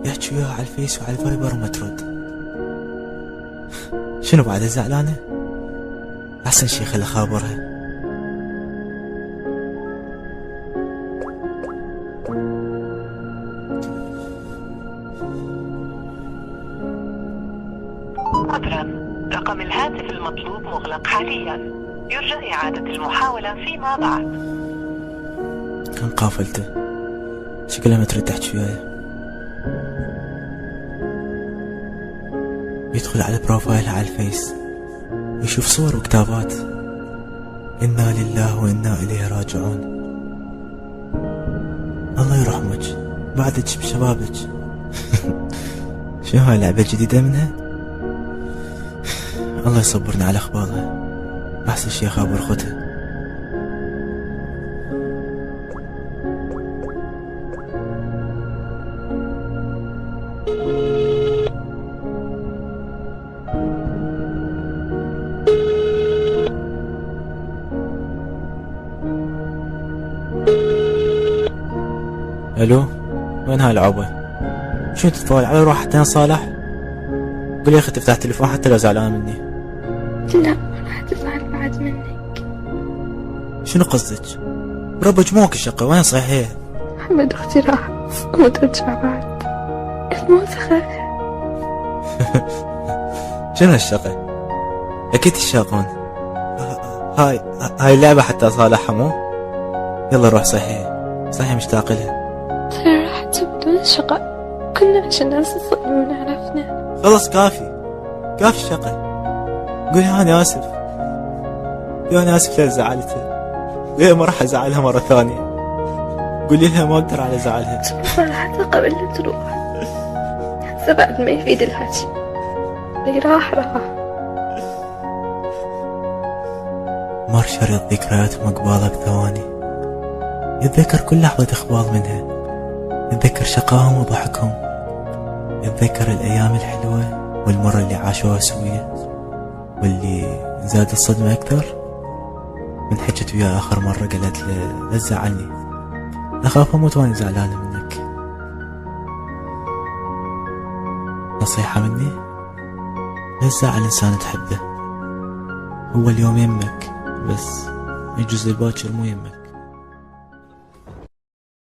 يحكي وياها على الفيس وعلى الفايبر وما ترد. شنو بعد زعلانة؟ أحسن شي خلي خابرها. عذرا، رقم الهاتف المطلوب مغلق حاليا، يرجى إعادة المحاولة فيما بعد. كان قافلته، شكلها ما تريد تحكي وياي. يدخل على بروفايلها على الفيس ويشوف صور وكتابات إنا لله وإنا إليه راجعون. الله يرحمك بعدك بشبابك. شنو هاي لعبة جديدة منها؟ الله يصبرنا على اخبارها. احسن شي خابر اخوتها. الو، وين هاي العوبة؟ شو تتفاعل على روحتين صالح؟ قول يا اخي تفتح تليفون حتى لو زعلان مني. لا، ما راح تزعل بعد منك. شنو قصدك؟ بربك موك الشقة وين صحيح؟ محمد اختي راح وما ترجع بعد. الموسخة. شنو الشقة؟ اكيد الشاقون. هاي اللعبة حتى صالحها مو؟ يلا روح صحيح مشتاق لها. ترى راح تبدون شقة كنا عشان الناس تصدمون عرفنا. خلص كافي الشقة. قولي أنا آسف. قولي أنا آسف لها زعلتها. قولي ما راح أزعلها مرة ثانية. قولي لها ما أقدر على زعلها. صراحة قبل لا تروح هسه بعد ما يفيد الحكي. راح مر شريط ذكرياتهم قبالك ثواني. يتذكر كل لحظة إخبار منها. يتذكر شقاهم وضحكهم. يتذكر الأيام الحلوة والمرة اللي عاشوها سوية، واللي زاد الصدمة أكثر من حكت وياه آخر مرة قالت له لا تزعلني، أخاف أموت وأنا زعلانة منك. نصيحة مني، لا تزعل إنسان تحبه. هو اليوم يمك بس يجوز الباكر مو يمك.